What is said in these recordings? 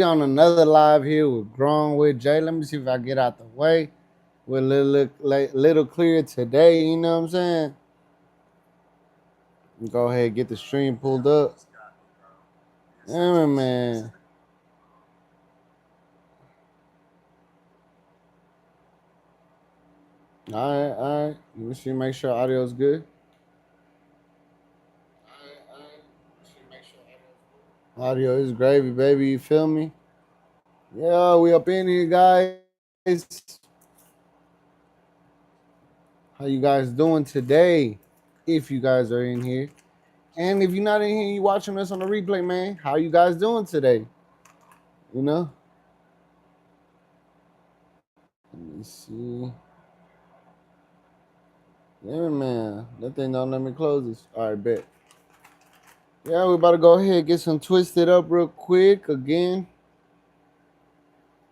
on another live here with Grown with Jay. Let me see if I get out the way. We're a little clear today, you know what I'm saying? Go ahead and get the stream pulled up. Yeah, man. All right. Let me see, make sure audio's good. Audio is gravy, baby. You feel me? Yeah, we up in here, guys. How you guys doing today? If you guys are in here. And if you're not in here, you watching us on the replay, man. How you guys doing today? You know? Let me see. Yeah, man. That thing don't let me close this. All right, bet. Yeah, we about to go ahead and get some twisted up real quick. Again,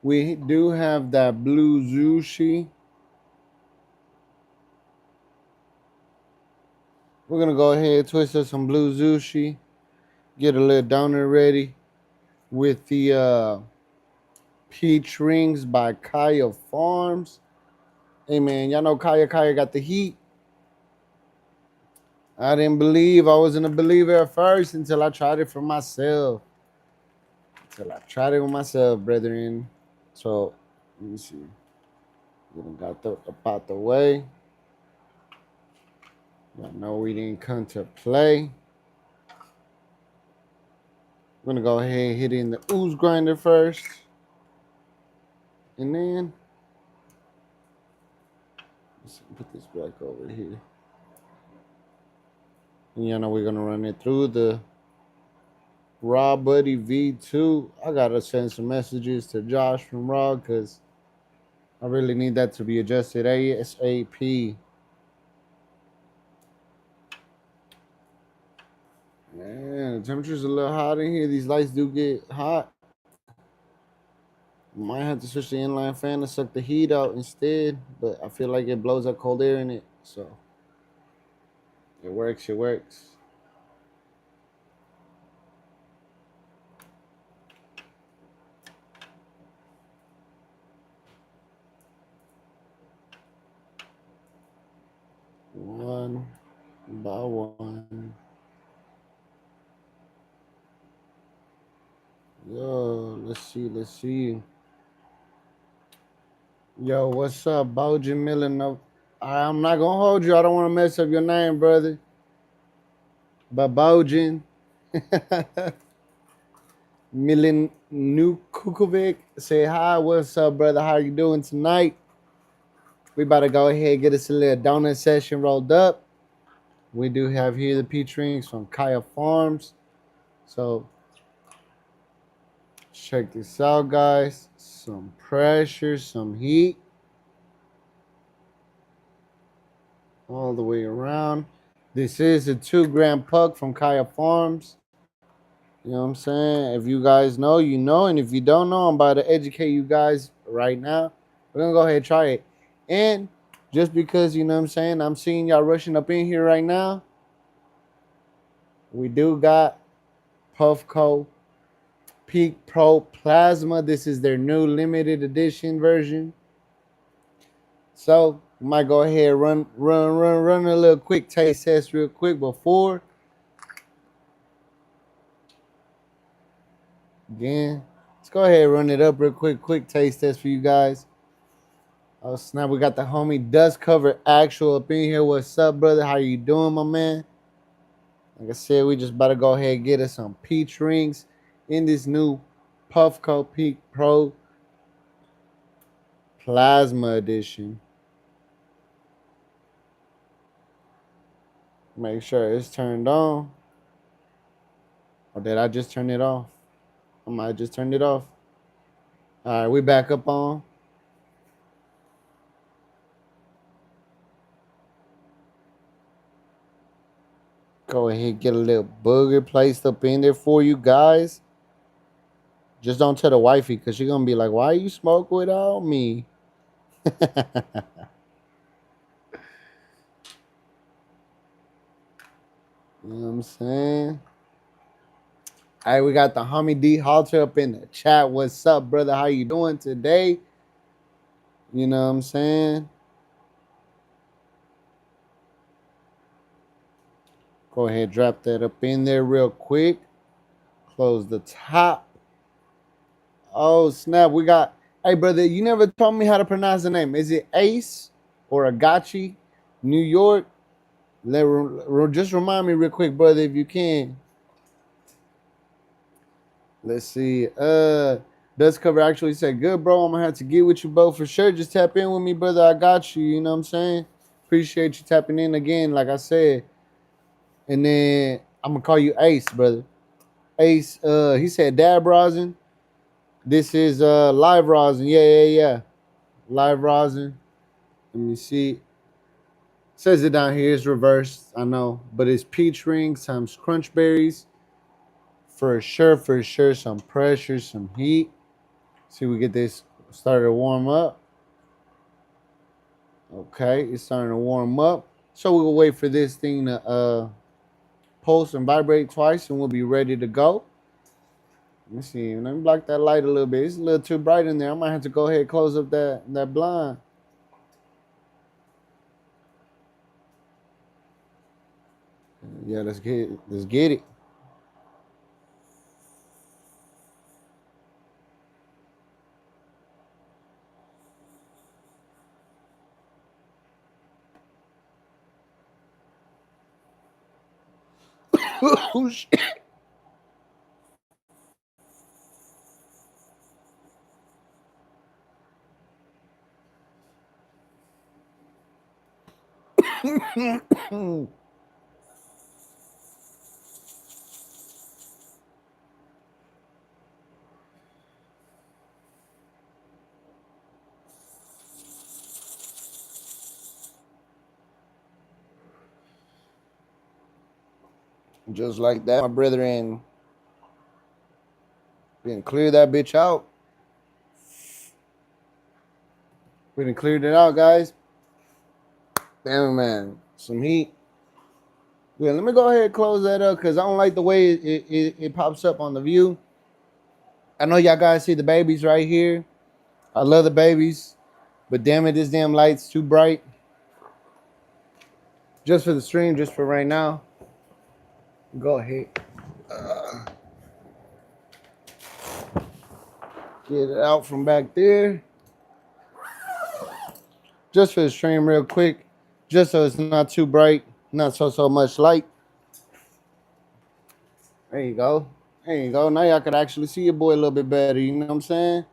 we do have that blue Zushi. We're going to go ahead and twist up some blue Zushi. Get a little donut ready with the Peach Rings by Kaya Farms. Hey, man, y'all know Kaya got the heat. I didn't believe. I wasn't a believer at first until I tried it for myself. Until I tried it with myself, brethren. So, let me see. We done got the up out the way. I know we didn't come to play. We're gonna go ahead and hit in the ooze grinder first. And then let's put this back over here. And you know we're gonna run it through the Raw Buddy V2. I gotta send some messages to Josh from Raw because I really need that to be adjusted ASAP. Man, the temperature's a little hot in here. These lights do get hot. Might have to switch the inline fan to suck the heat out instead, but I feel like it blows that cold air in it, so it works. It works. One by one. Yo, let's see. Yo, what's up, Bojan Millen? I'm not gonna hold you. I don't want to mess up your name, brother. But Bojan Milan Nukukovic, say hi. What's up, brother? How you doing tonight? We about to go ahead and get us a little donut session rolled up. We do have here the peach rings from Kaya Farms. So check this out, guys. Some pressure, some heat. All the way around. This is a 2-gram puck from Kaya Farms. You know what I'm saying? If you guys know, you know. And if you don't know, I'm about to educate you guys right now. We're going to go ahead and try it. And just because, you know what I'm saying, I'm seeing y'all rushing up in here right now. We do got Puffco Peak Pro Plasma. This is their new limited edition version. So we might go ahead and run a little quick taste test real quick before. Again, let's go ahead and run it up real quick taste test for you guys. Oh snap, we got the homie Dust Cover Actual up in here. What's up, brother? How you doing, my man? Like I said, we just about to go ahead and get us some peach rings in this new Puffco Peak Pro Plasma Edition. Make sure it's turned on. Or did I just turn it off? I might just turn it off. All right, we back up on. Go ahead, get a little booger placed up in there for you guys. Just don't tell the wifey because she's going to be like, why you smoke without me? You know what I'm saying? All right, we got the homie D Halter up in the chat. What's up, brother? How you doing today? You know what I'm saying? Go ahead, drop that up in there real quick. Close the top. Oh, snap. We got, hey, brother, you never told me how to pronounce the name. Is it Ace or Agachi, New York? Just remind me real quick, brother, if you can. Let's see. Dust cover actually said, good, bro. I'm going to have to get with you, bro, for sure. Just tap in with me, brother. I got you. You know what I'm saying? Appreciate you tapping in again, like I said. And then I'm going to call you Ace, brother. Ace, he said, Dab Rosin. This is live rosin. Yeah. Live rosin. Let me see. Says it down here. It's reversed. I know. But it's peach rings times crunch berries. For sure. Some pressure, some heat. See, we get this started to warm up. Okay, it's starting to warm up. So we'll wait for this thing to pulse and vibrate twice, and we'll be ready to go. Let me see. Let me block that light a little bit. It's a little too bright in there. I might have to go ahead and close up that blind. Yeah, let's get it. Oh, shit. Just like that, my brethren. We didn't clear that bitch out. We didn't cleared it out, guys. Damn, man. Some heat. Yeah, let me go ahead and close that up because I don't like the way it pops up on the view. I know y'all guys see the babies right here. I love the babies. But damn it, this damn light's too bright. Just for the stream, just for right now. Go ahead. Get it out from back there. Just for the stream real quick. Just so it's not too bright. Not so much light. There you go. There you go. Now y'all could actually see your boy a little bit better. You know what I'm saying?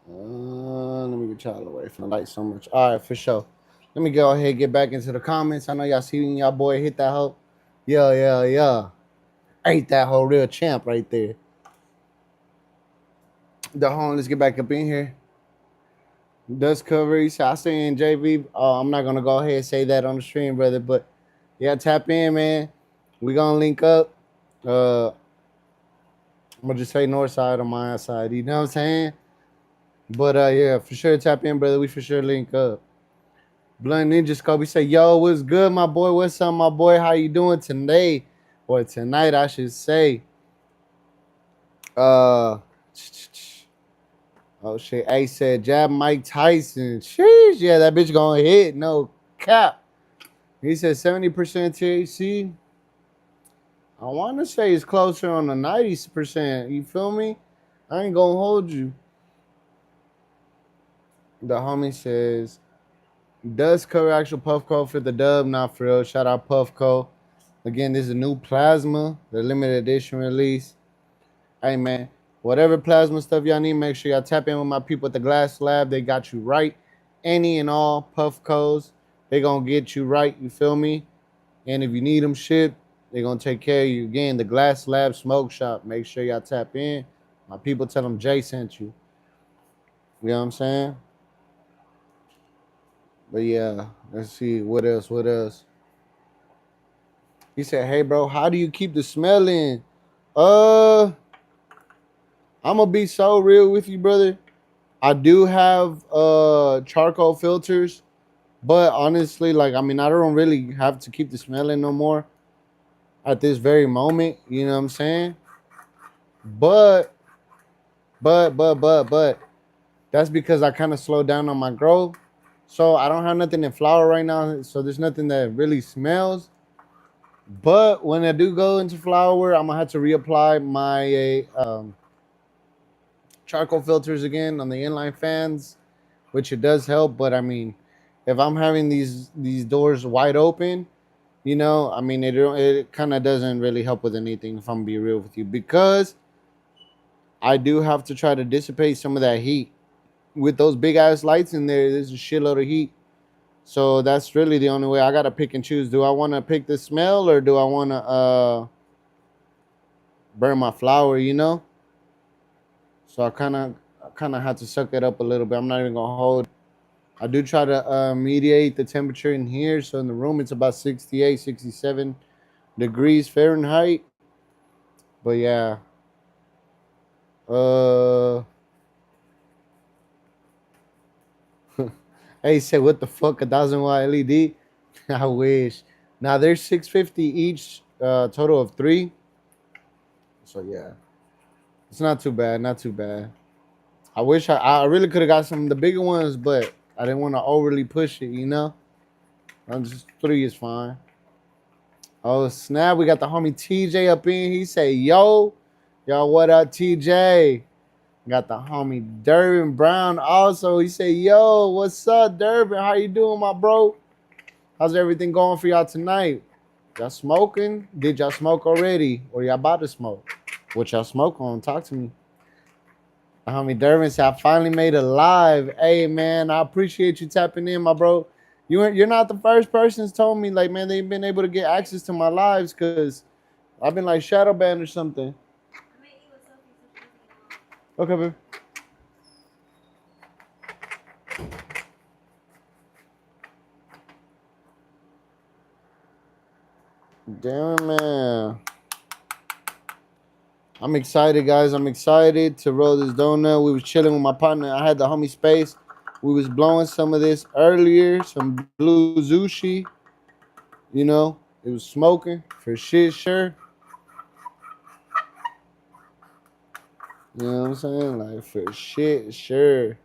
Let me get y'all away from the light so much. All right, for sure. Let me go ahead and get back into the comments. I know y'all seen y'all boy hit that hoe. Yeah. Ain't that whole real champ right there. The home, let's get back up in here. Dust cover. He said, I say in JV. I'm not gonna go ahead and say that on the stream, brother. But yeah, tap in, man. We gonna link up. I'm gonna just say north side on my side. You know what I'm saying? But yeah, for sure tap in, brother. We for sure link up. Blunt Ninja Scobie say, yo, what's good, my boy? What's up, my boy? How you doing today? Or tonight, I should say. Oh shit. A said jab Mike Tyson. Sheesh, yeah, that bitch gonna hit. No cap. He said 70% THC. I want to say it's closer on the 90%. You feel me? I ain't gonna hold you. The homie says, does cover actual Puffco for the dub? Not for real. Shout out Puffco. Again, this is a new plasma, the limited edition release. Hey man, whatever plasma stuff y'all need, make sure y'all tap in with my people at the Glass Lab. They got you right. Any and all Puffcos, they gonna get you right. You feel me? And if you need them shipped, they gonna take care of you. Again, the Glass Lab Smoke Shop. Make sure y'all tap in. My people tell them Jay sent you. You know what I'm saying? But yeah, let's see what else. He said, "Hey, bro, how do you keep the smell in?" I'm gonna be so real with you, brother. I do have charcoal filters, but honestly, like I mean, I don't really have to keep the smell in no more. at this very moment. You know what I'm saying? But but that's because I kind of slowed down on my growth. So I don't have nothing in flower right now. So there's nothing that really smells. But when I do go into flower, I'm gonna have to reapply my charcoal filters again on the inline fans, which it does help. But I mean, if I'm having these doors wide open, I mean, it kind of doesn't really help with anything. If I'm gonna be real with you, because I do have to try to dissipate some of that heat with those big ass lights in there. There's a shitload of heat. So that's really the only way. I gotta pick and choose. Do I want to pick the smell or do I want to burn my flower? So I kind of had to suck it up a little bit. I'm not even gonna hold. I do try to mediate the temperature in here. So in the room it's about 68, 67 degrees Fahrenheit. But yeah, uh, hey, say what the fuck, 1,000 watt LED? I wish. Now there's 650 each, total of three. So yeah, it's not too bad. Not too bad. I wish I really could have got some of the bigger ones, but I didn't want to overly push it. I'm just three is fine. Oh snap! We got the homie TJ up in. He say, yo, what up, TJ? Got the homie Durbin Brown also. He say, yo, what's up, Durbin? How you doing, my bro? How's everything going for y'all tonight? Y'all smoking? Did y'all smoke already? Or y'all about to smoke? What y'all smoke on? Talk to me. The homie Durbin said, I finally made a live. Hey, man, I appreciate you tapping in, my bro. You're not the first person that's told me, like, man, they've been able to get access to my lives because I've been, like, shadow banned or something. Okay, babe. Damn, man. I'm excited, guys. I'm excited to roll this donut. We was chilling with my partner. I had the homie Space. We was blowing some of this earlier, some blue Zushi. It was smoking for shit, sure. You know what I'm saying? Like, for shit, sure.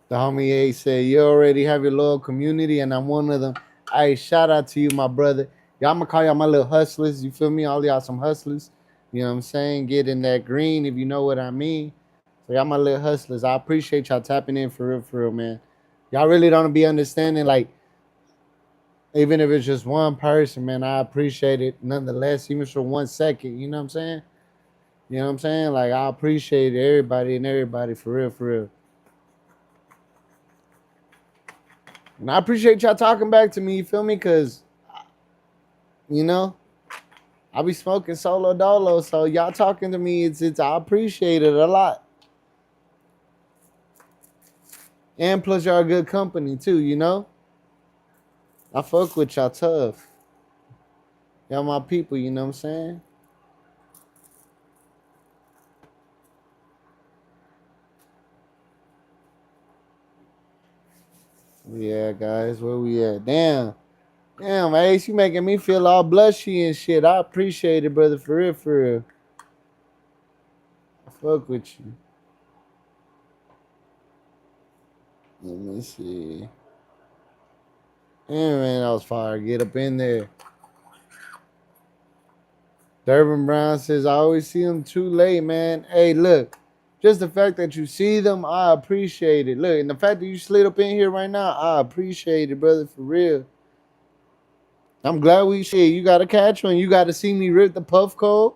The homie A said, you already have your loyal community, and I'm one of them. Hey, shout out to you, my brother. Y'all, I'm going to call y'all my little hustlers. You feel me? All y'all some hustlers. You know what I'm saying? Get in that green, if you know what I mean. So y'all my little hustlers. I appreciate y'all tapping in for real, man. Y'all really don't be understanding, like, even if it's just one person, man, I appreciate it nonetheless, even for 1 second. You know what I'm saying? You know what I'm saying? Like, I appreciate everybody and everybody for real, for real. And I appreciate y'all talking back to me, you feel me? Because, you know, I be smoking solo dolo. So y'all talking to me, it's I appreciate it a lot. And plus y'all good company too. I fuck with y'all tough. Y'all my people, you know what I'm saying? Yeah, guys, where we at? Damn, Ace, you making me feel all blushy and shit. I appreciate it, brother, for real, for real. I fuck with you. Let me see. Yeah, man, that was fire. Get up in there. Durbin Brown says, I always see them too late, man. Hey, look, just the fact that you see them, I appreciate it. Look, and the fact that you slid up in here right now, I appreciate it, brother, for real. I'm glad we shit. You got to catch one. You got to see me rip the puff cold.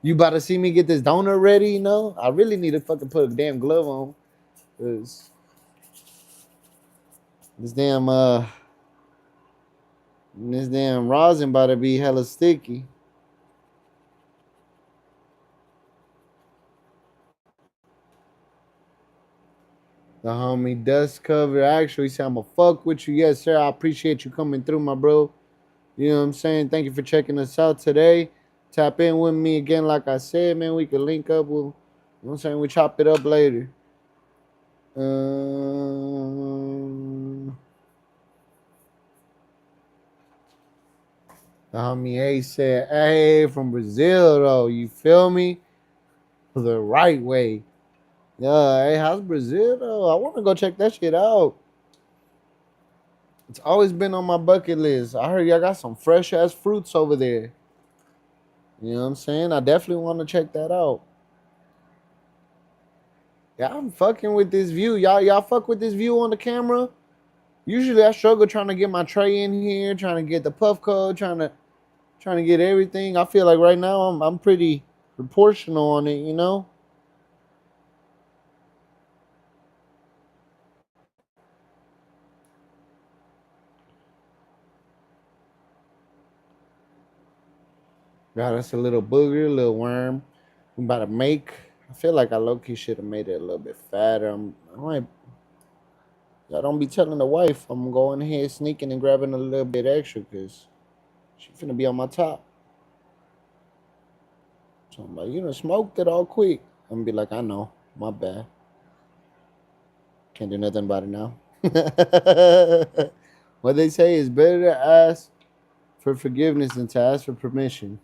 You about to see me get this donut ready. I really need to fucking put a damn glove on. Cause this damn this damn rosin about to be hella sticky. The homie Dust Cover actually said, I'ma fuck with you. Yes, sir. I appreciate you coming through, my bro. You know what I'm saying? Thank you for checking us out today. Tap in with me again, like I said, man. We can link up. You know what I'm saying? We chop it up later. Um, the homie A said, "Hey, from Brazil though, you feel me? The right way." Yeah, hey, how's Brazil though? I want to go check that shit out. It's always been on my bucket list. I heard y'all got some fresh ass fruits over there. You know what I'm saying? I definitely want to check that out. Yeah, I'm fucking with this view. Y'all fuck with this view on the camera. Usually I struggle trying to get my tray in here, trying to get the puff code, trying to get everything. I feel like right now I'm pretty proportional on it, you know? God, that's a little booger, a little worm. I'm about to make. I feel like I low key should have made it a little bit fatter. I might. I don't be telling the wife I'm going ahead sneaking and grabbing a little bit extra because she finna be on my top. So I'm like, you done smoked it all quick. I'm gonna be like, I know, my bad. Can't do nothing about it now. What they say is better to ask for forgiveness than to ask for permission.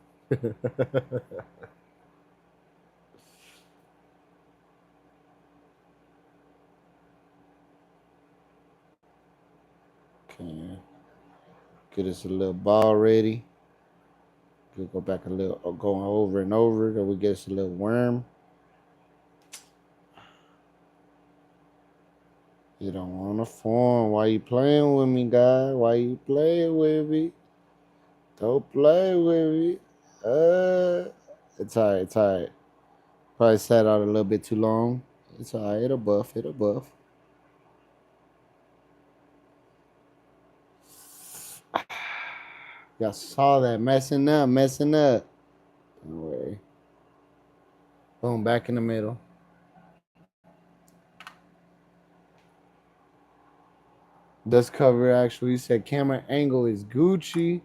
Okay, get us a little ball ready. We'll go back a little, going over and over till we get us a little worm. You don't want to form. Why you playing with me, guy? Why you playing with me? Don't play with me. It's alright. It's alright. Probably sat out a little bit too long. It's alright. It'll buff. It'll buff. Y'all saw that messing up, messing up. Don't worry. Boom, back in the middle. Dust cover actually said camera angle is Gucci.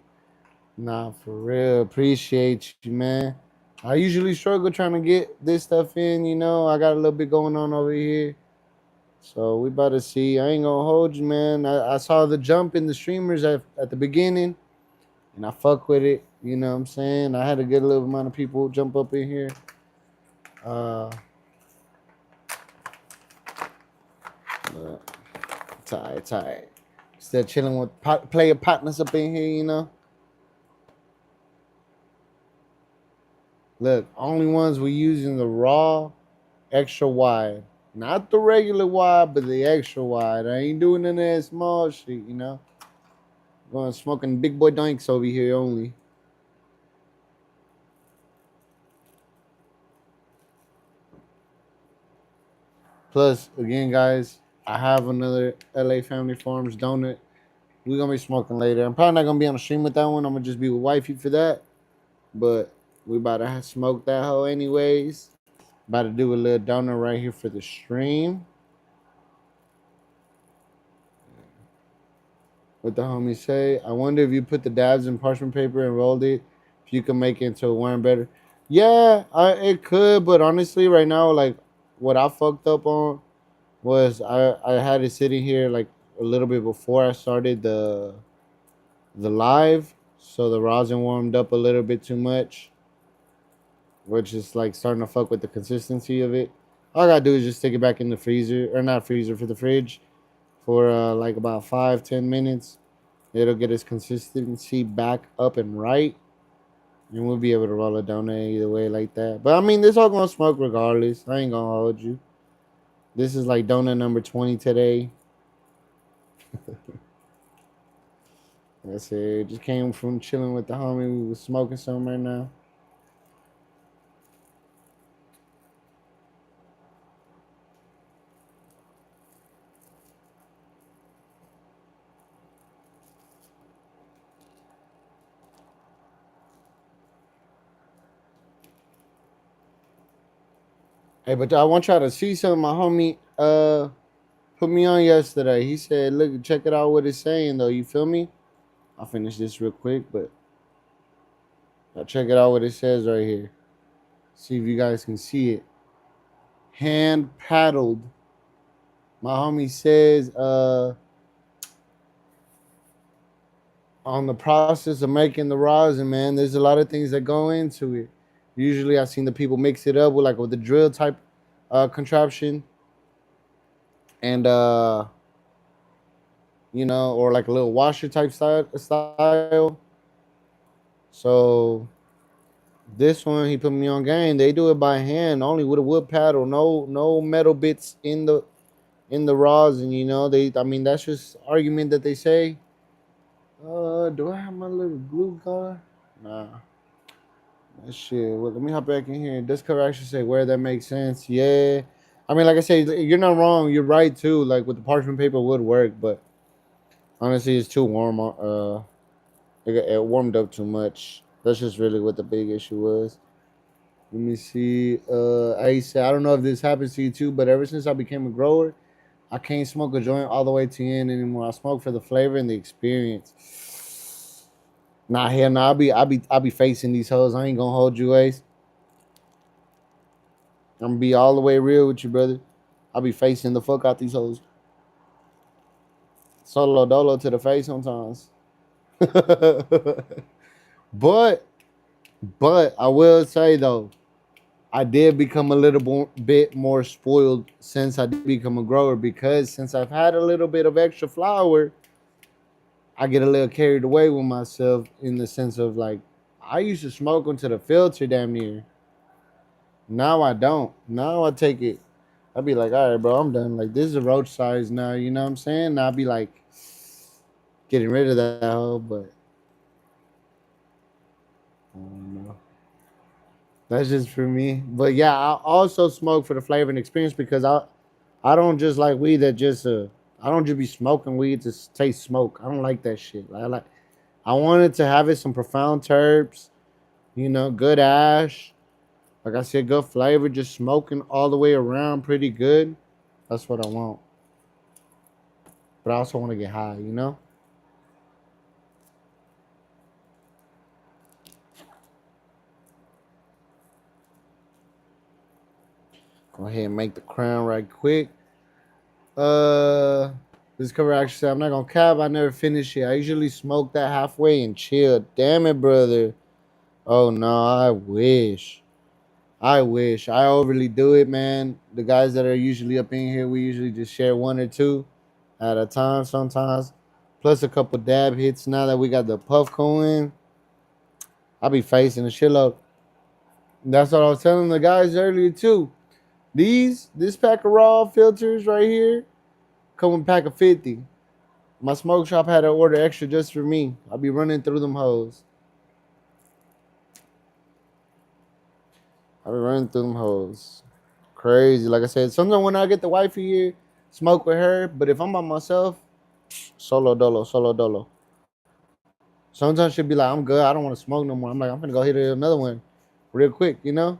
Nah, for real. Appreciate you, man. I usually struggle trying to get this stuff in, you know. I got a little bit going on over here. So we about to see. I ain't gonna hold you, man. I saw the jump in the streamers at the beginning and I fuck with it. You know what I'm saying? I had a good little amount of people jump up in here. Uh but it's alright, it's alright. Still chilling with player partners up in here, you know. Look, only ones we using the raw extra wide. Not the regular wide, but the extra wide. I ain't doing none of that small shit, you know. Going smoking big boy dinks over here only. Plus, again, guys, I have another LA Family Farms donut. We're gonna be smoking later. I'm probably not gonna be on the stream with that one. I'm gonna just be with wifey for that. But we about to smoke that hoe anyways. About to do a little donut right here for the stream. What the homies say. I wonder if you put the dabs in parchment paper and rolled it, if you can make it into a worm better. Yeah, it could, but honestly, right now, like what I fucked up on was I had it sitting here like a little bit before I started the live, so the rosin warmed up a little bit too much, which is like starting to fuck with the consistency of it. All I gotta do is just stick it back in the freezer, or not freezer, for the fridge for like about 5-10 minutes. It'll get its consistency back up and right, and we'll be able to roll a donut either way like that. But I mean, this all gonna smoke regardless. I ain't gonna hold you. This is like donut number 20 today. That's it. Just came from chilling with the homie. We was smoking some right now. Hey, but I want y'all to see something. My homie put me on yesterday. He said, "Look, check it out. What it's saying though. You feel me?" I'll finish this real quick, but I'll check it out. What it says right here. See if you guys can see it. hand paddled. My homie says on the process of making the rosin, man, there's a lot of things that go into it. Usually I've seen the people mix it up with like with the drill type contraption and you know, or like a little washer type style. So this one he put me on game. They do it by hand, only with a wood paddle, no metal bits in the rosin, you know. They I mean that's just argument that they say. Do I have my little glue gun? Nah. That shit. Well, let me hop back in here. This cover actually say where that makes sense. Yeah. I mean, like I said, you're not wrong. You're right too. Like with the parchment paper would work, but honestly, it's too warm. It warmed up too much. That's just really what the big issue was. Let me see. I said I don't know if this happens to you too, but ever since I became a grower, I can't smoke a joint all the way to the end anymore. I smoke for the flavor and the experience. Nah, hell no. I'll be facing these hoes. I ain't gonna hold you, Ace. I'm gonna be all the way real with you, brother. I'll be facing the fuck out these hoes. Solo dolo to the face sometimes. but but I will say though, I did become a little bit more spoiled since I did become a grower because since I've had a little bit of extra flower, I get a little carried away with myself in the sense of like I used to smoke into the filter damn near. Now I don't. Now I take it. I'll be like, all right, bro, I'm done. Like this is a roach size now. You know what I'm saying? Now I'll be like getting rid of that hoe, but I don't know. That's just for me. But yeah, I also smoke for the flavor and experience because I don't just like weed that just I don't just be smoking weed to taste smoke. I don't like that shit. I wanted to have it some profound terps, you know, good ash. Like I said, good flavor, just smoking all the way around pretty good. That's what I want. But I also want to get high, you know? Go ahead and make the crown right quick. Uh, this cover actually said, I'm not gonna cap. I never finish it. I usually smoke that halfway and chill. Damn it, brother. Oh no, I wish. I wish. I overly do it, man. The guys that are usually up in here, we usually just share one or two at a time sometimes. Plus a couple dab hits. Now that we got the puff going, I'll be facing a shitload. That's what I was telling the guys earlier too. This pack of raw filters right here come with a pack of 50. My smoke shop had to order extra just for me. I'll be running through them hoes. I'll be running through them hoes. Crazy. Like I said, sometimes when I get the wifey here, smoke with her. But if I'm by myself, solo dolo, solo dolo. Sometimes she'll be like, I'm good. I don't want to smoke no more. I'm like, I'm gonna go hit another one real quick, you know?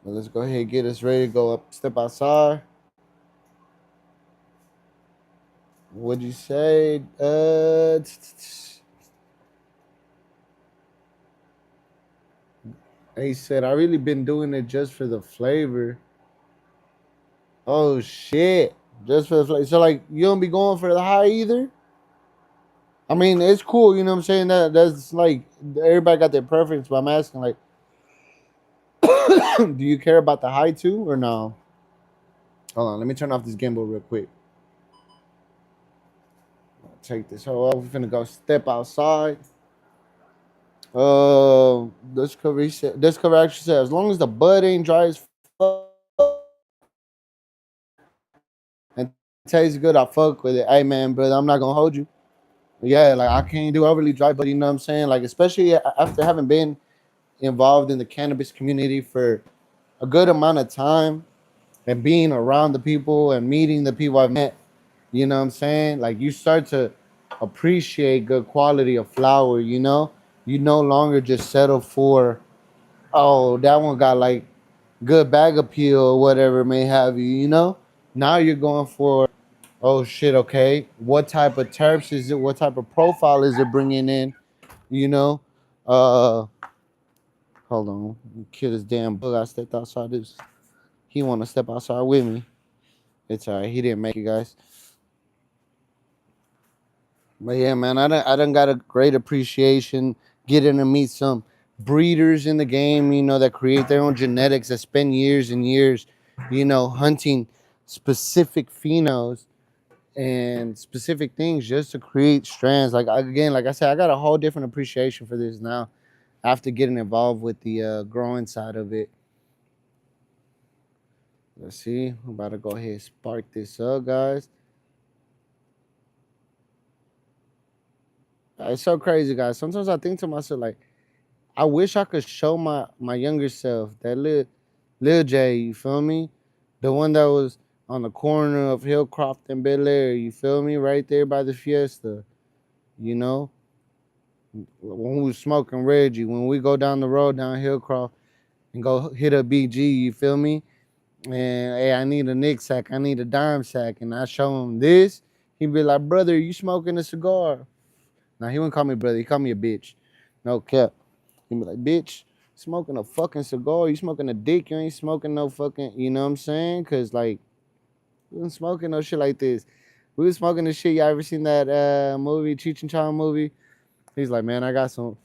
But let's go ahead and get us ready to go up, step outside. What'd you say? He said, I really been doing it just for the flavor. Oh shit. Just for the flavor. So like you don't be going for the high either? I mean, it's cool, you know what I'm saying? That's like everybody got their preference, but I'm asking like do you care about the high too or no? Hold on, let me turn off this gimbal real quick. Take this hoe off. We're finna go step outside. This cover actually said as long as the bud ain't dry as fuck and tastes good, I fuck with it. Hey man, brother, I'm not gonna hold you. Yeah, like I can't do overly dry, but you know what I'm saying? Like especially after having been involved in the cannabis community for a good amount of time and being around the people and meeting the people I've met, you know what I'm saying? Like you start to appreciate good quality of flower, you know? You no longer just settle for, oh, that one got like good bag appeal or whatever may have you, you know? Now you're going for, oh shit, okay, what type of terps is it? What type of profile is it bringing in? You know? Uh, hold on, kill this damn bug. I stepped outside this. He want to step outside with me. It's all right. He didn't make it, guys. But yeah, man, I done got a great appreciation getting to meet some breeders in the game, that create their own genetics, that spend years and years, hunting specific phenos and specific things just to create strands. Again, like I said, I got a whole different appreciation for this now after getting involved with the growing side of it. Let's see. I'm about to go ahead and spark this up, guys. It's so crazy, guys. Sometimes I think to myself, like, I wish I could show my younger self that Lil J, you feel me? The one that was on the corner of Hillcroft and Bel Air, you feel me? Right there by the Fiesta, you know? When we was smoking Reggie, when we go down the road down Hillcroft and go hit a BG, you feel me? And hey, I need a Nick sack, I need a dime sack, and I show him this, he'd be like, brother, you smoking a cigar? Now he wouldn't call me brother, he called me a bitch. No cap. He'd be like, bitch, smoking a fucking cigar, you smoking a dick, you ain't smoking no fucking, you know what I'm saying? Cause like we wasn't smoking no shit like this. We was smoking the shit. Y'all ever seen that movie, Cheech and Chong movie? He's like, man, I got some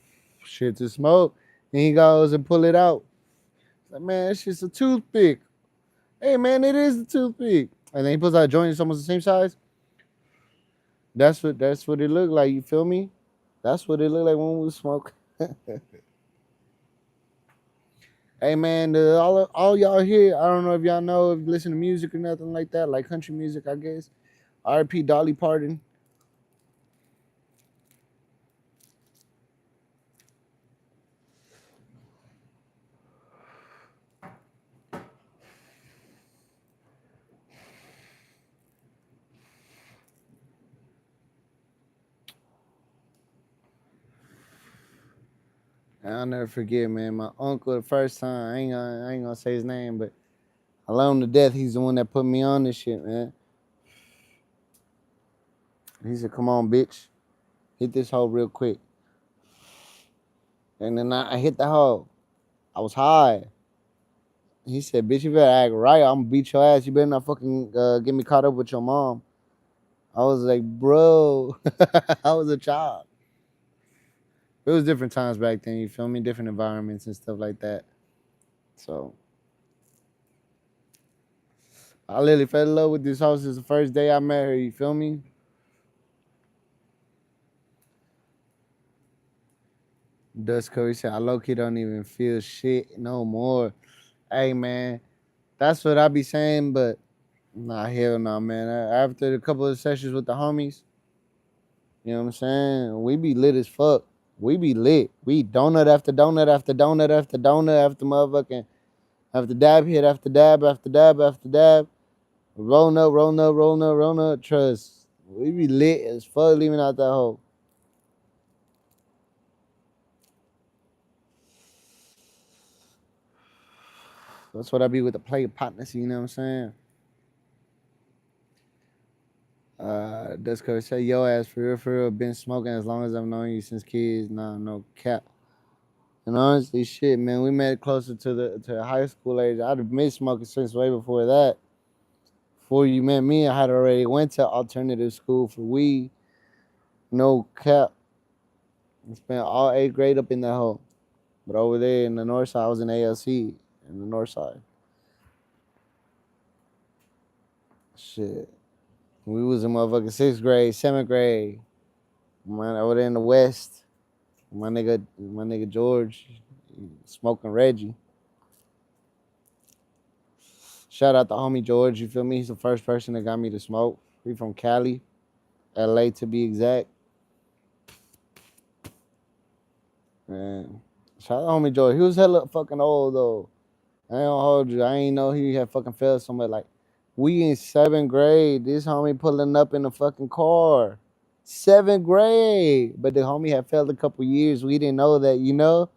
shit to smoke. And he goes and pull it out. Like, man, it's just a toothpick. Hey man, it is a toothpick. And then he pulls out a joint, it's almost the same size. That's what it looked like, you feel me? That's what it looked like when we was smoking. Hey man, all y'all here, I don't know if y'all know if you listen to music or nothing like that, like country music, I guess. R.P. Dolly Parton. And I'll never forget, man. My uncle, the first time, I ain't gonna say his name, but I love him to death. He's the one that put me on this shit, man. He said, "Come on, bitch, hit this hole real quick." And then I hit the hole. I was high. He said, "Bitch, you better act right. I'm gonna beat your ass. You better not fucking get me caught up with your mom." I was like, "Bro, I was a child." It was different times back then. You feel me? Different environments and stuff like that. So I literally fell in love with this house since the first day I met her. You feel me? Dust Curry said, I low key don't even feel shit no more. Hey, man, that's what I be saying, but nah, hell no, man. After a couple of sessions with the homies, you know what I'm saying? We be lit as fuck. We be lit. We donut after donut after donut after donut after motherfucking after dab hit after dab after dab after dab. Rolling up, rolling up, rolling up, rolling up. Trust. We be lit as fuck leaving out that hole. That's what I be with the player partners, you know what I'm saying? Dusco say, yo ass for real, been smoking as long as I've known you since kids. Nah, no cap. And honestly, shit, man, we made it closer to high school age. I'd have been smoking since way before that. Before you met me, I had already went to alternative school for weed. No cap. I spent all eighth grade up in that hole. But over there in the north side, I was in ALC in the north side. Shit. We was in motherfucking sixth grade, seventh grade. Man, over there in the west. My nigga George smoking Reggie. Shout out to homie George, you feel me? He's the first person that got me to smoke. He from Cali, LA to be exact. Man. Shout out to homie George. He was hella fucking old though. I ain't gonna hold you. I ain't know he had fucking failed so much. Like, we in seventh grade. This homie pulling up in a fucking car. Seventh grade. But the homie had failed a couple years. We didn't know that, you know?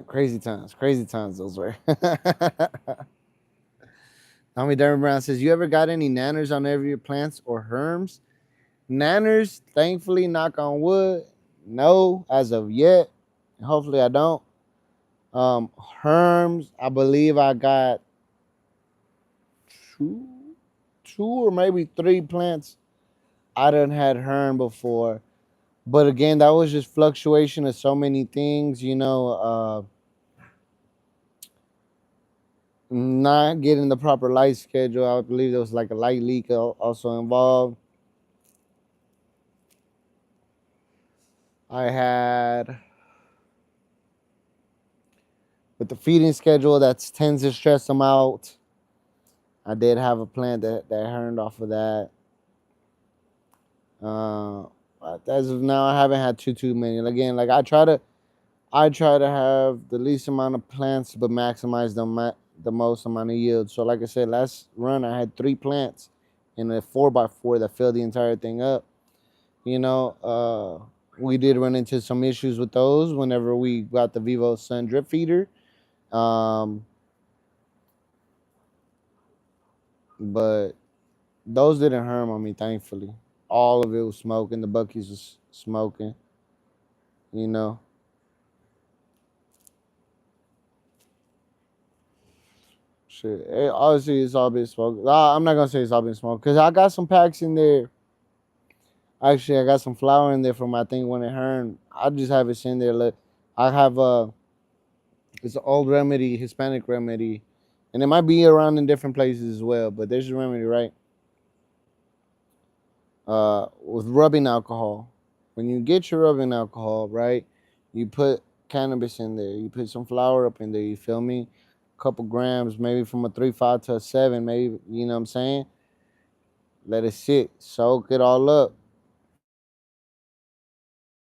Crazy times those were. Tommy Derby Brown says, you ever got any nanners on every your plants or herms? Nanners, thankfully, knock on wood, no, as of yet. Hopefully I don't. Herms, I believe I got two, two or maybe three plants. I done had herm before. But again, that was just fluctuation of so many things, not getting the proper light schedule. I believe there was like a light leak also involved. I had with the feeding schedule that tends to stress them out. I did have a plant that hurned off of that. But as of now, I haven't had too many. Again, like I try to have the least amount of plants but maximize the most amount of yield. So like I said, last run I had 3 plants in a 4x4 that filled the entire thing up. We did run into some issues with those whenever we got the Vivo Sun drip feeder. Um, but those didn't harm on me, thankfully. All of it was smoking. The Buckies was smoking. You know. Shit. Obviously, it's all been smoked. I'm not gonna say it's all been smoked because I got some packs in there. Actually, I got some flour in there from I think when it hurned. I just have it sitting there. Look, I have it's an old remedy, Hispanic remedy, and it might be around in different places as well. But there's a remedy, right? With rubbing alcohol. When you get your rubbing alcohol, right, you put cannabis in there. You put some flour up in there. You feel me? A couple grams, maybe from a 3.5 to a 7, maybe. You know what I'm saying? Let it sit, soak it all up.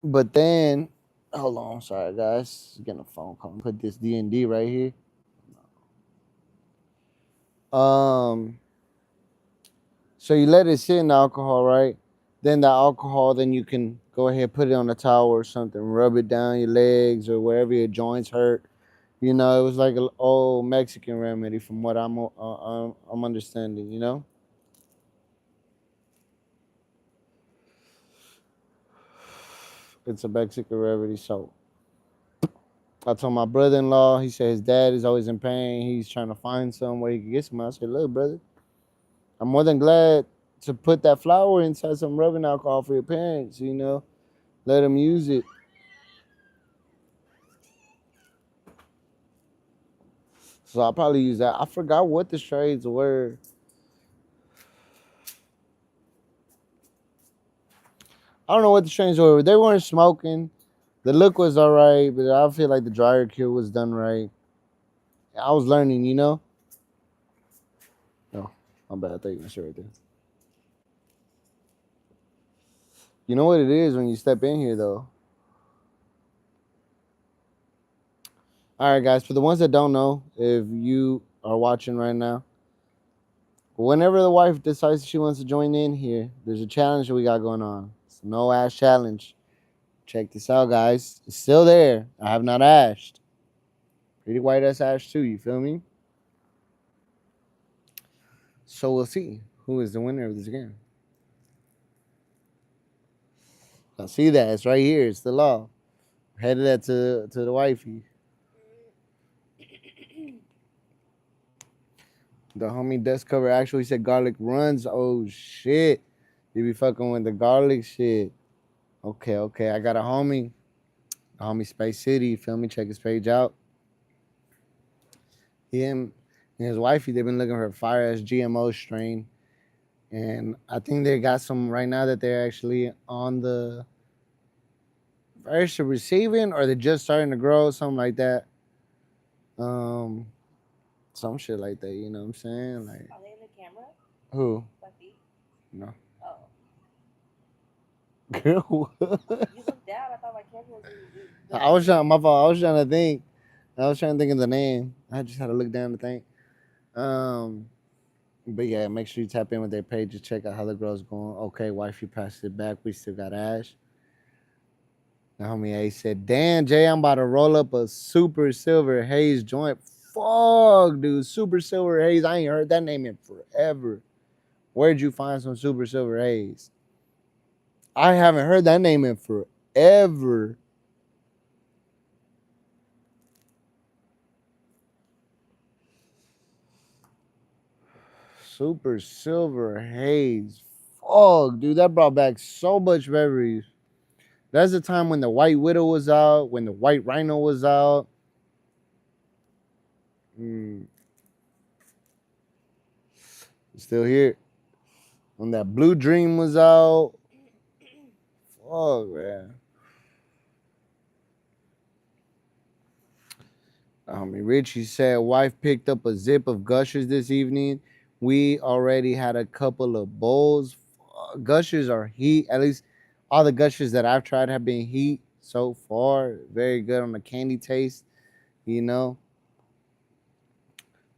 But then, hold on, sorry guys, getting a phone call. Put this D&D right here. Um, so you let it sit in the alcohol, right? Then the alcohol, then you can go ahead put it on a towel or something, rub it down your legs or wherever your joints hurt. It was like an old Mexican remedy, from what I'm understanding. It's a Mexican remedy. So I told my brother-in-law. He said his dad is always in pain. He's trying to find some way he can get some. I said, look, brother, I'm more than glad to put that flour inside some rubbing alcohol for your parents. Let them use it. So I'll probably use that. I forgot what the trades were. I don't know what the strains were. They weren't smoking. The look was all right, but I feel like the dryer cure was done right. I was learning. No, my bad. I thought you were sure right there. You know what it is when you step in here, though? All right, guys. For the ones that don't know, if you are watching right now, whenever the wife decides she wants to join in here, there's a challenge that we got going on. It's no ash challenge. Check this out, guys. It's still there. I have not ashed. Pretty white ass ash too. You feel me? So we'll see who is the winner of this game. I see that it's right here. It's the law. Headed that to the wifey. The homie dust cover actually said garlic runs. Oh shit. You be fucking with the garlic shit. Okay. I got a homie. A homie Space City. You feel me? Check his page out. Him and his wifey, they've been looking for a fire ass GMO strain. And I think they got some right now that they're actually on the first to receiving, or they're just starting to grow, something like that. Um, some shit like that. You know what I'm saying? Like, Are they in the camera? Who? Buffy? No. Oh. Girl, You looked down. I thought my camera was in I was trying. My fault. I was trying to think. I was trying to think of the name. I just had to look down to think. But yeah, make sure you tap in with their page to check out how the girl's going. Okay, wifey passed it back. We still got Ash. The homie A said, "Damn, Jay, I'm about to roll up a super silver haze joint. Fuck, dude. Super Silver Haze. I ain't heard that name in forever. Where'd you find some Super Silver Haze? I haven't heard that name in forever. Super Silver Haze. Fuck, dude. That brought back so much memories. That's the time when the White Widow was out, when the White Rhino was out. Still here. When that Blue Dream was out. Fuck, man. Richie said, wife picked up a zip of Gushers this evening. We already had a couple of bowls. Gushers are heat. At least all the Gushers that I've tried have been heat so far. Very good on the candy taste, you know.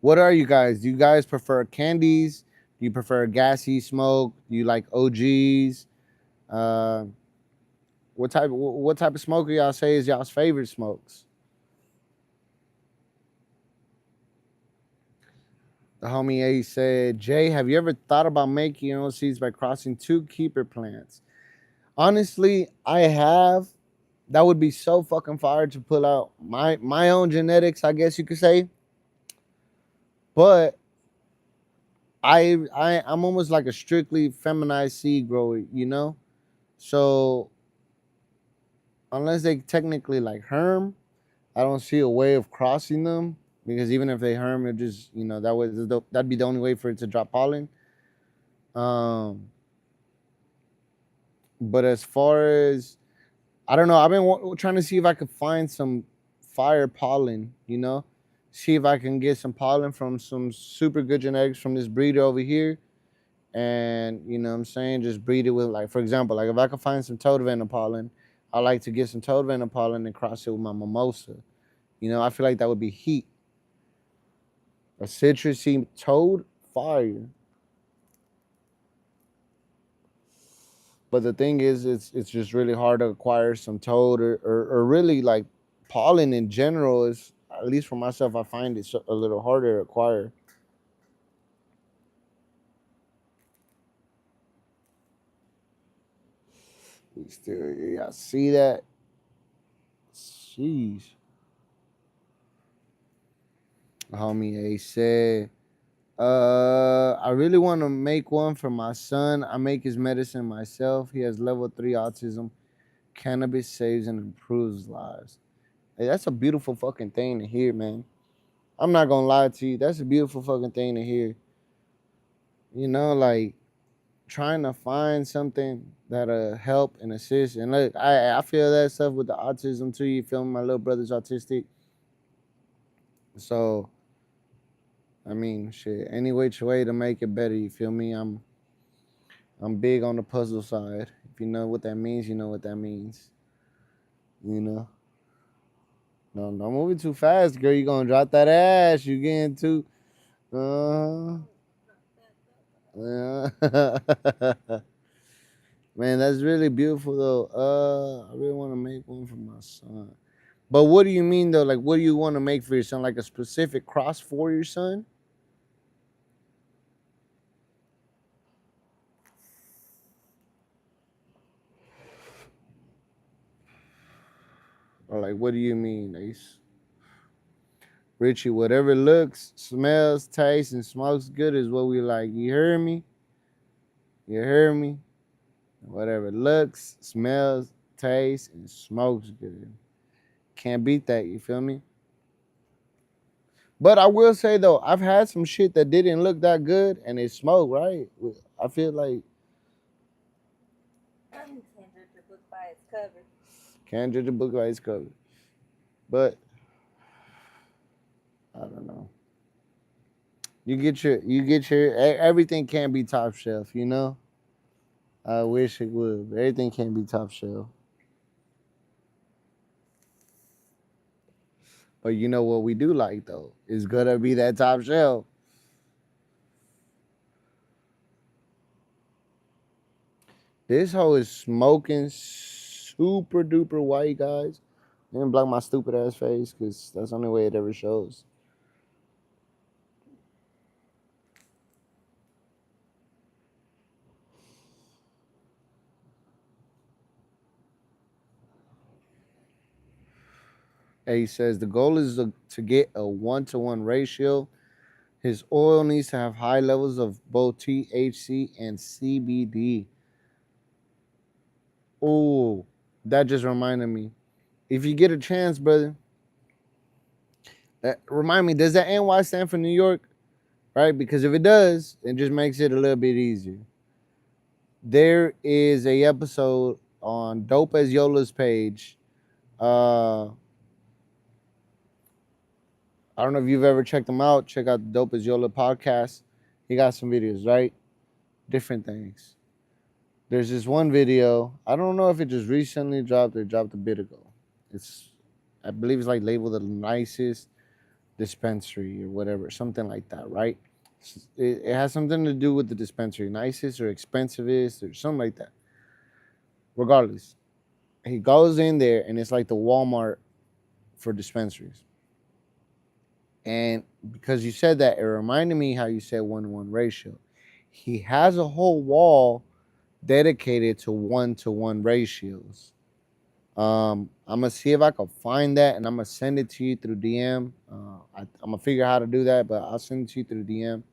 What are you guys? Do you guys prefer candies? Do you prefer gassy smoke? Do you like OGs? What type of smoker y'all say is y'all's favorite smokes? The homie A said, Jay, have you ever thought about making your own seeds by crossing two keeper plants? Honestly, I have. That would be so fucking fire to pull out my own genetics, I guess you could say. But I'm almost like a strictly feminized seed grower, you know? So unless they technically like herm, I don't see a way of crossing them, because even if they herm, it just, you know, that'd be the only way for it to drop pollen. But as far as, I don't know, I've been trying to see if I could find some fire pollen, you know, see if I can get some pollen from some super good genetics from this breeder over here. And, you know what I'm saying, just breed it with, like, for example, like if I could find some toad venom pollen, I like to get some toad venom pollen and cross it with my mimosa. You know, I feel like that would be heat. A citrusy toad, fire. But the thing is, it's just really hard to acquire some toad or really like pollen in general is, at least for myself, I find it a little harder to acquire. We still, y'all see that? Jeez. Homie A said, I really want to make one for my son. I make his medicine myself. He has level 3 autism. Cannabis saves and improves lives. Hey, that's a beautiful fucking thing to hear, man. I'm not gonna lie to you. That's a beautiful fucking thing to hear. You know, like trying to find something that'll help and assist. And look, I feel that stuff with the autism too. You feel me? My little brother's autistic. So I mean, shit, any which way to make it better, you feel me? I'm big on the puzzle side. If you know what that means, you know what that means. You know? No, don't move it too fast, girl. You gonna drop that ass. You getting too yeah. Man, that's really beautiful though. I really want to make one for my son. But what do you mean though? Like, what do you want to make for your son? Like a specific cross for your son? Or like, what do you mean, Ace? Richie, whatever looks, smells, tastes, and smokes good is what we like. You heard me? You heard me? Whatever looks, smells, tastes, and smokes good. Can't beat that, you feel me? But I will say though, I've had some shit that didn't look that good and it smoked, right? I feel like Can't judge a book by its cover. can't judge a book by its cover. But I don't know. You get your everything can't be top shelf, you know? I wish it would, but everything can't be top shelf. But you know what we do like though? It's gonna be that top shelf. This hoe is smoking super duper white, guys. Didn't block my stupid ass face because that's the only way it ever shows. He says the goal is to get a 1-to-1 ratio. His oil needs to have high levels of both THC and CBD. Oh, that just reminded me. If you get a chance, brother, remind me, does that NY stand for New York? Right? Because if it does, it just makes it a little bit easier. There is a episode on Dope as Yola's page. I don't know if you've ever checked him out. Check out the Dope as Yola podcast. He got some videos, right? Different things. There's this one video. I don't know if it just recently dropped or dropped a bit ago. I believe it's like labeled the nicest dispensary or whatever, something like that, right? It has something to do with the dispensary, nicest or expensivest or something like that. Regardless, he goes in there and it's like the Walmart for dispensaries. And because you said that, it reminded me how you said 1-to-1 ratio. He has a whole wall dedicated to 1-to-1 ratios. I'm gonna see if I can find that, and I'm gonna send it to you through DM. I'm gonna figure out how to do that, but I'll send it to you through DM,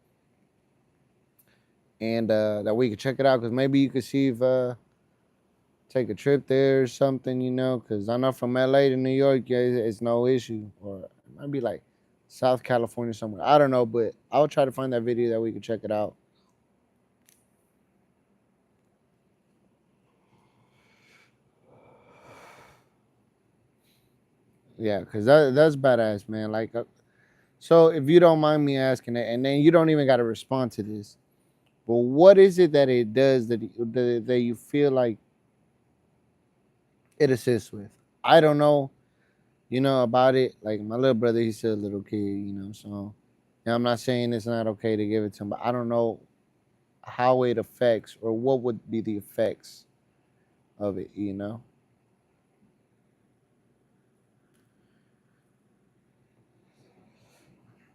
and that way you can check it out. Because maybe you could see if take a trip there or something, you know. Because I know from LA to New York, yeah, it's no issue, or it might be like South California somewhere. I don't know, but I'll try to find that video that we can check it out. Yeah, because that's badass, man. Like, so if you don't mind me asking it, and then you don't even got to respond to this, but what is it that it does that you feel like it assists with? I don't know, you know, about it. Like my little brother, he's still a little kid, you know, so and I'm not saying it's not okay to give it to him, but I don't know how it affects or what would be the effects of it, you know.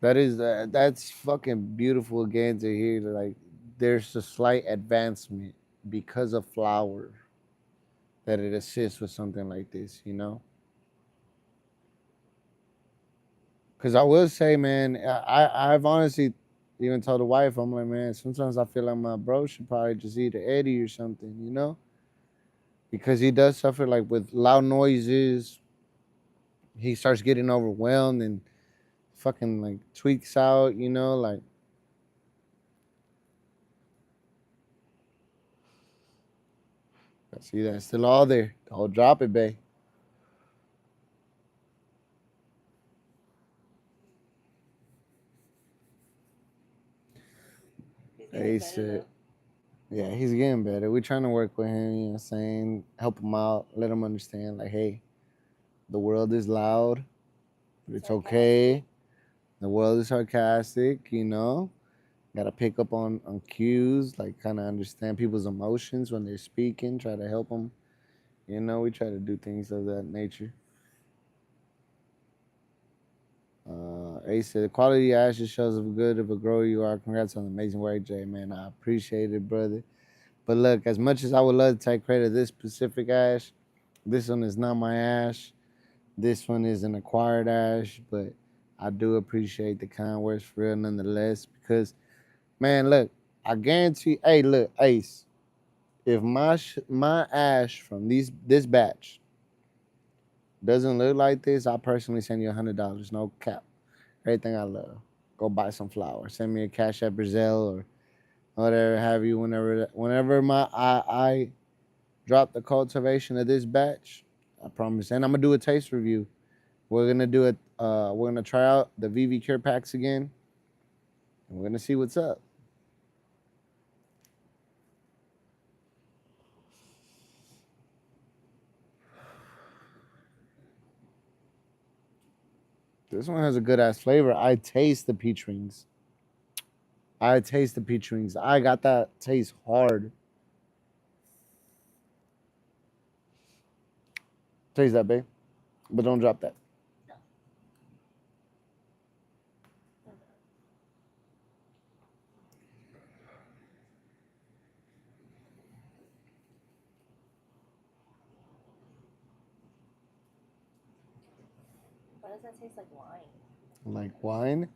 That's fucking beautiful again to hear that, like there's a slight advancement because of flower that it assists with something like this, you know. Because I will say, man, I've honestly even told the wife, I'm like, man, sometimes I feel like my bro should probably just eat an Eddie or something, you know, because he does suffer like with loud noises. He starts getting overwhelmed and fucking like tweaks out, you know, like I see that it's still all there. I'll drop it, babe. He's He getting better said, though. yeah, he's getting better. We're trying to work with him, you know what I'm saying? Help him out, let him understand, like, hey, the world is loud, but it's okay. Sarcastic. The world is sarcastic, you know? Got to pick up on cues, like kind of understand people's emotions when they're speaking, try to help them. You know, we try to do things of that nature. Ace said, the quality ash just shows how good of a grower you are. Congrats on the amazing work, Jay, man. I appreciate it, brother. But look, as much as I would love to take credit of this specific ash, this one is not my ash. This one is an acquired ash, but I do appreciate the kind words for real nonetheless. Because, man, look, I guarantee, hey, look, Ace, if my ash from this batch doesn't look like this, I personally send you $100, no cap. Everything I love. Go buy some flowers. Send me a cash at Brazil or whatever have you. Whenever I drop the cultivation of this batch, I promise. And I'm gonna do a taste review. We're gonna do it. We're gonna try out the VV Cure packs again, and we're gonna see what's up. This one has a good ass flavor. I taste the peach rings. I taste the peach rings. I got that taste hard. Taste that, babe. But don't drop that. Why does that taste like wine? Like wine.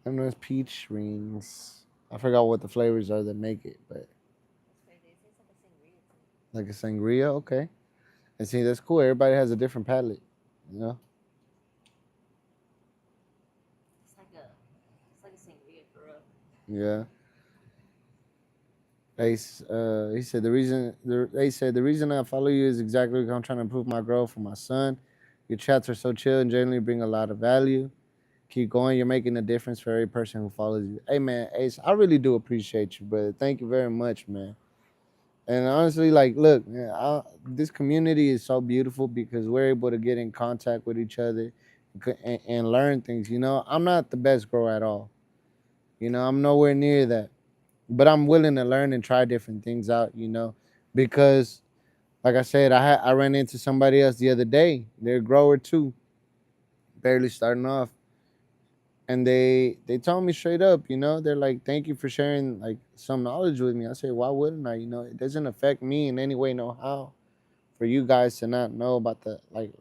I know it's peach rings. I forgot what the flavors are that make it, but It's crazy. It tastes like a sangria to me. like a sangria, okay. And see, that's cool. Everybody has a different palate, you know. It's like a sangria for real. Yeah. He said they said the reason I follow you is exactly because I'm trying to improve my growth for my son. Your chats are so chill and generally bring a lot of value. Keep going. You're making a difference for every person who follows you. Hey man, Ace, I really do appreciate you, brother. Thank you very much, man. And honestly, like, look, man, this community is so beautiful because we're able to get in contact with each other and learn things. You know, I'm not the best grower at all. You know, I'm nowhere near that, but I'm willing to learn and try different things out. You know, because like I said, I ran into somebody else the other day. They're a grower too, barely starting off, and they told me straight up, you know, they're like, thank you for sharing like some knowledge with me. I say, why wouldn't I? You know, it doesn't affect me in any way, no how. For you guys to not know about the like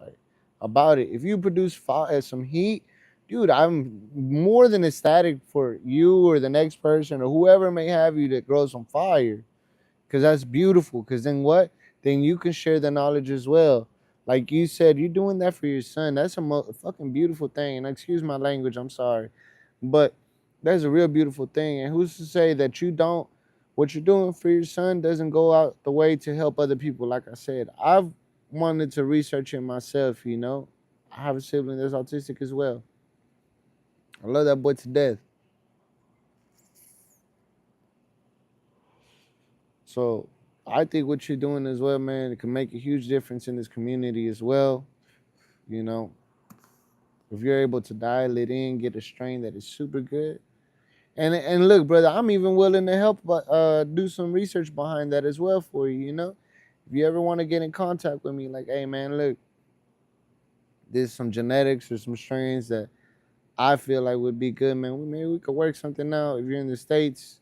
about it. If you produce some heat, dude, I'm more than ecstatic for you or the next person or whoever may have you that grows some fire, because that's beautiful. Because then what? Then you can share the knowledge as well. Like you said, you're doing that for your son. That's a fucking beautiful thing. And excuse my language, I'm sorry, but that's a real beautiful thing. And who's to say that you don't? What you're doing for your son doesn't go out the way to help other people. Like I said, I've wanted to research it myself. You know, I have a sibling that's autistic as well. I love that boy to death. So I think what you're doing as well, man, it can make a huge difference in this community as well. You know, if you're able to dial it in, get a strain that is super good. And look, brother, I'm even willing to help, but do some research behind that as well for you. You know, if you ever want to get in contact with me, like, hey, man, look, there's some genetics or some strains that I feel like would be good, man. Maybe we could work something out. If you're in the States,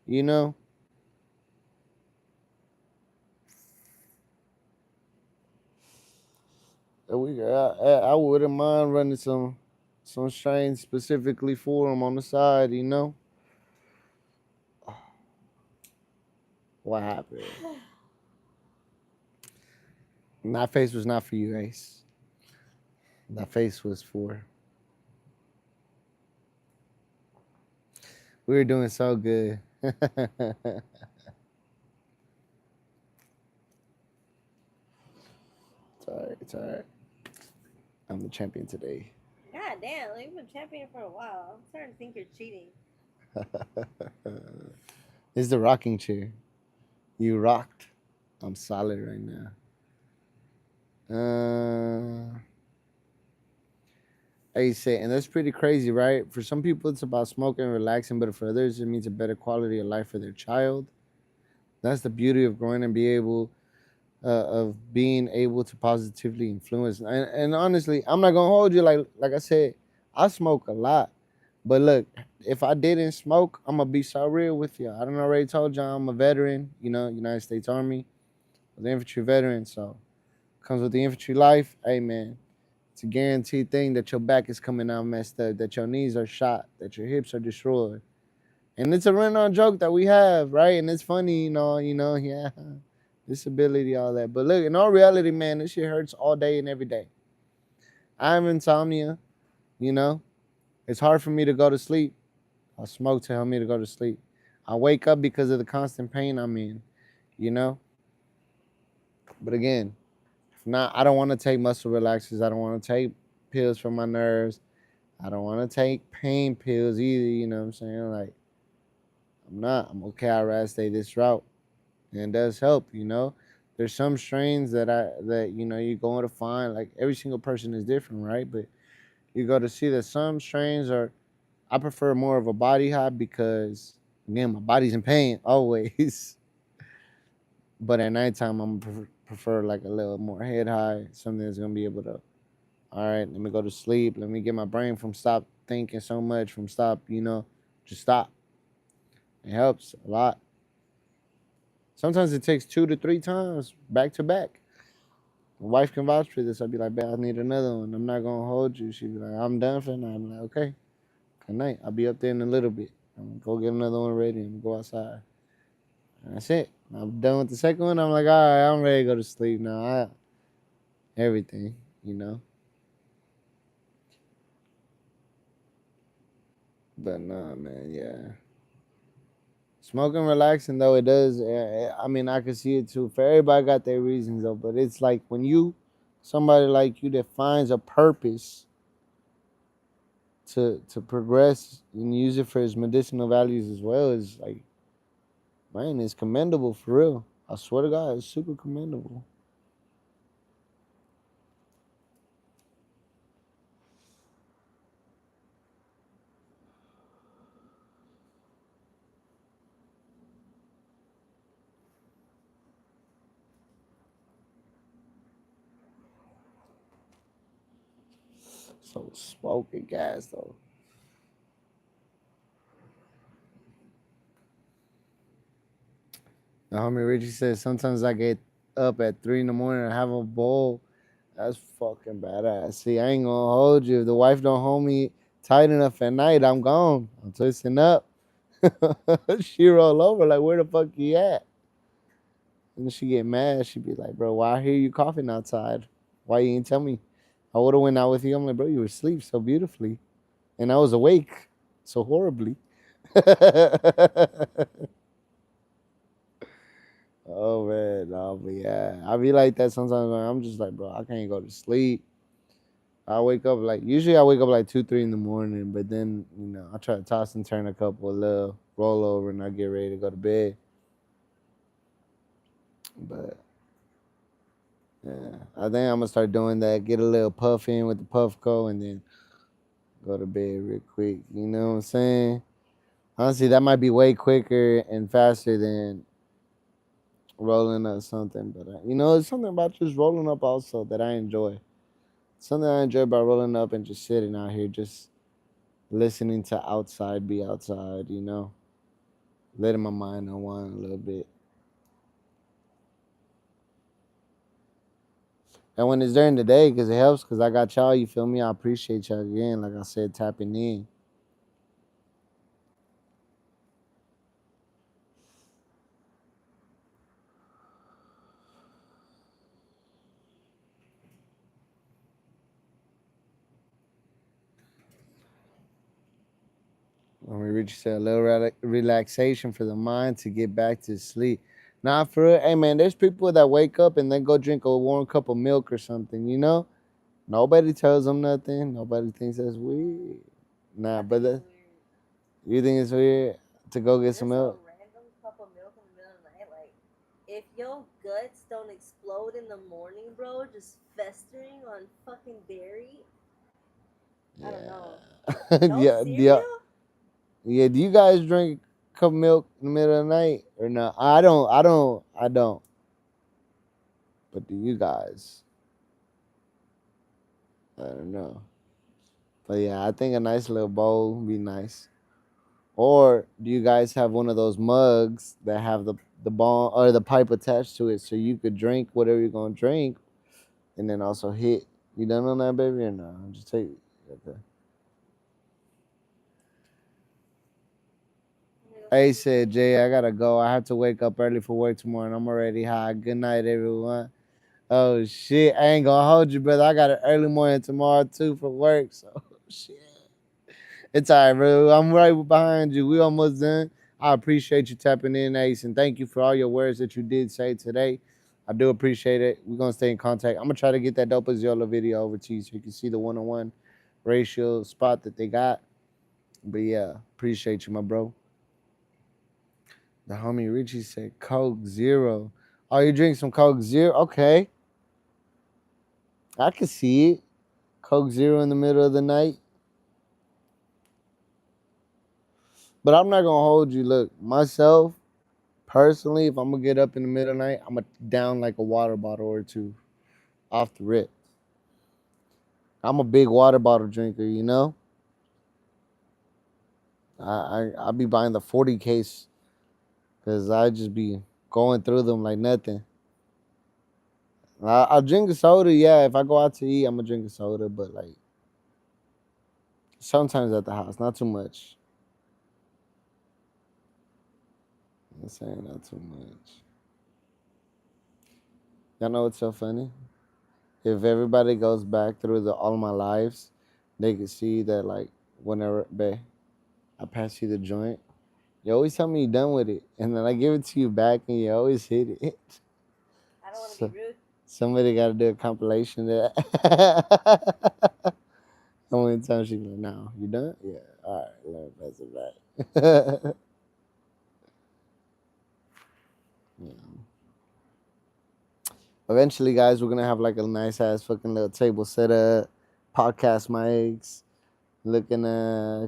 you know, I wouldn't mind running some strains specifically for them on the side. You know, what happened? That face was not for you, Ace. That face was for. We were doing so good. It's all right. It's all right. I'm the champion today. God damn, like, you've been champion for a while. I'm starting to think you're cheating. It's the rocking chair. You rocked. I'm solid right now. I say, and that's pretty crazy, right? For some people, it's about smoking and relaxing, but for others, it means a better quality of life for their child. That's the beauty of growing and being able to positively influence. And honestly, I'm not gonna hold you like I said. I smoke a lot, but look, if I didn't smoke, I'm gonna be so real with you. I don't already told you I'm a veteran. You know, United States Army, the infantry veteran. So comes with the infantry life. Hey man, it's a guaranteed thing that your back is coming out messed up, that your knees are shot, that your hips are destroyed. And it's a run-on joke that we have, right? And it's funny, yeah, disability, all that. But look, in all reality, man, this shit hurts all day and every day. I have insomnia, you know. It's hard for me to go to sleep. I smoke to help me to go to sleep. I wake up because of the constant pain I'm in, you know. But again, if not, I don't want to take muscle relaxers. I don't want to take pills for my nerves. I don't want to take pain pills either, you know what I'm saying? Like, I'm not. I'm okay. I'd rather stay this route. And it does help, you know. There's some strains that you're going to find, like every single person is different, right? But you go to see that some strains are, I prefer more of a body high because again my body's in pain always. But at nighttime I'm prefer like a little more head high, something that's gonna be able to, all right, let me go to sleep, let me get my brain from stop thinking so much, from stop, just stop. It helps a lot. Sometimes it takes 2 to 3 times back to back. My wife can vouch for this. I'd be like, "Bet I need another one. I'm not gonna hold you." She'd be like, "I'm done for now." I'm like, "Okay, good night. I'll be up there in a little bit. I'm gonna go get another one ready and go outside." And that's it. I'm done with the second one. I'm like, "All right, I'm ready to go to sleep now." Everything, you know. But nah, man, yeah. Smoking relaxing though it does. I mean, I can see it too. For everybody got their reasons though, but it's like when somebody like you that finds a purpose to progress and use it for its medicinal values as well is like, man, it's commendable for real. I swear to God, it's super commendable. So smoking gas though. The homie Richie says sometimes I get up at 3 in the morning and have a bowl. That's fucking badass. See, I ain't gonna hold you. If the wife don't hold me tight enough at night, I'm gone. I'm twisting up. She roll over like, where the fuck you at? And she get mad. She be like, bro, why I hear you coughing outside? Why you ain't tell me? I would have went out with you. I'm like, bro, you were asleep so beautifully, and I was awake so horribly. Oh man, no, but yeah, I be like that sometimes. Man. I'm just like, bro, I can't go to sleep. I wake up like usually I wake up like 2, 3 in the morning, but then I try to toss and turn a couple of little roll over and I get ready to go to bed. But yeah, I think I'm gonna start doing that. Get a little puff in with the Puffco and then go to bed real quick. You know what I'm saying? Honestly, that might be way quicker and faster than rolling up something. But it's something about just rolling up also that I enjoy. Something I enjoy about rolling up and just sitting out here, just listening to outside be outside. Letting my mind unwind a little bit. And when it's during the day, because it helps, because I got y'all, you feel me? I appreciate y'all again, like I said, tapping in. When we reach a little relaxation for the mind to get back to sleep. Nah, for real. Hey, man, there's people that wake up and then go drink a warm cup of milk or something. Nobody tells them nothing. Nobody thinks that's weird. Nah, I but think it's weird. you think it's weird to go get some Just a milk? random cup of milk in the middle of the night. Like, if your guts don't explode in the morning, bro, just festering on fucking dairy. I don't know. Yeah. No Yeah, yeah. cereal? Yeah, do you guys drink cup of milk in the middle of the night or not? I don't. But do you guys? I don't know. But yeah, I think a nice little bowl would be nice. Or do you guys have one of those mugs that have the ball or the pipe attached to it so you could drink whatever you're gonna drink and then also hit? You done on that, baby, or no? Just take. Okay. I'm gonna go Hey, sleep. said Jay, I gotta go. I have to wake up early for work tomorrow, and I'm already high. Good night, everyone. Oh shit, I ain't gonna hold you, brother. I got an early morning tomorrow too for work. So shit, it's all right, bro. I'm right behind you. We almost done. I appreciate you tapping in, Ace, and thank you for all your words that you did say today. I do appreciate it. We're gonna stay in contact. I'm gonna try to get that dope Aziola video over to you so you can see the one-on-one ratio spot that they got. But yeah, appreciate you, my bro. The homie Richie said Coke Zero. Oh, you drink some Coke Zero? Okay, I can see it. Coke Zero in the middle of the night. But I'm not gonna hold you. Look, myself personally, if I'm gonna get up in the middle of the night, I'm gonna down like a water bottle or two off the rip. I'm a big water bottle drinker. I'll be buying the 40 case because I just be going through them like nothing. I'll drink a soda. Yeah, if I go out to eat, I'm gonna drink a soda, but like sometimes at the house, not too much. I'm saying not too much. Y'all know what's so funny? If everybody goes back through all my lives, they can see that like whenever bae, I pass you the joint, you always tell me you're done with it, and then I give it to you back, and you always hit it. I don't want to So, be rude. somebody got to do a compilation of that. How many times she be like, "No, you done? Yeah, all right, let me pass it back." Yeah. Eventually, guys, we're gonna have like a nice ass fucking little table set up, podcast mics. Looking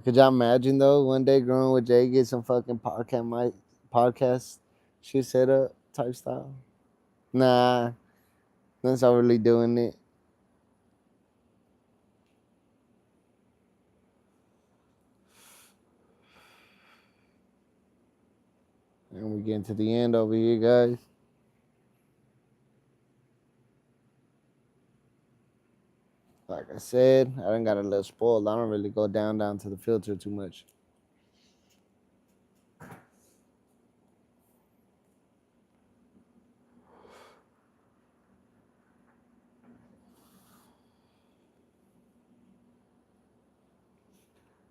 could y'all imagine though one day growing with Jay get some fucking podcast shit set up type style? Nah, that's not really doing it. And we getting to the end over here, guys. Like I said, I done got a little spoiled. I don't really go down to the filter too much.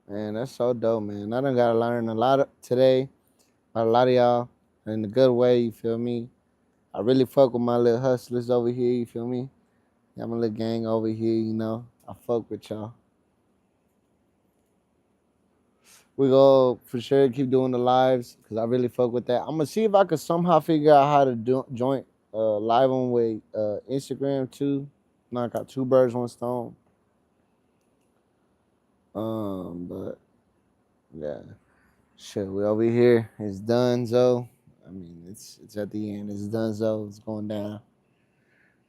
Man, that's so dope, man. I done got to learn a lot today. A lot of y'all in a good way. You feel me? I really fuck with my little hustlers over here. You feel me? Got my little gang over here. You know, I fuck with y'all. We go for sure keep doing the lives because I really fuck with that. I'm gonna see if I could somehow figure out how to do joint live on with Instagram too. Knock out two birds one stone. But yeah, shit, we over here. It's done, so I mean, it's at the end. It's done, so it's going down.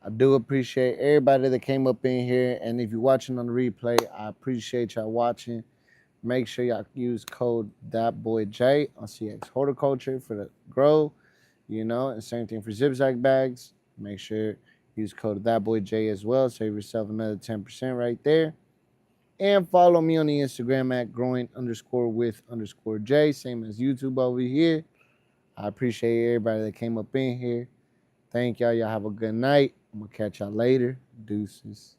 I do appreciate everybody that came up in here, and if you're watching on the replay, I appreciate y'all watching. Make sure y'all use code ThatBoyJ on CX Horticulture for the grow, you know, and same thing for Zigzag bags. Make sure use code ThatBoyJ as well. Save yourself another 10% right there. And follow me on the Instagram at growing_with_J, same as YouTube over here. I appreciate everybody that came up in here. Thank y'all. Y'all have a good night. I'm gonna catch y'all later. Deuces.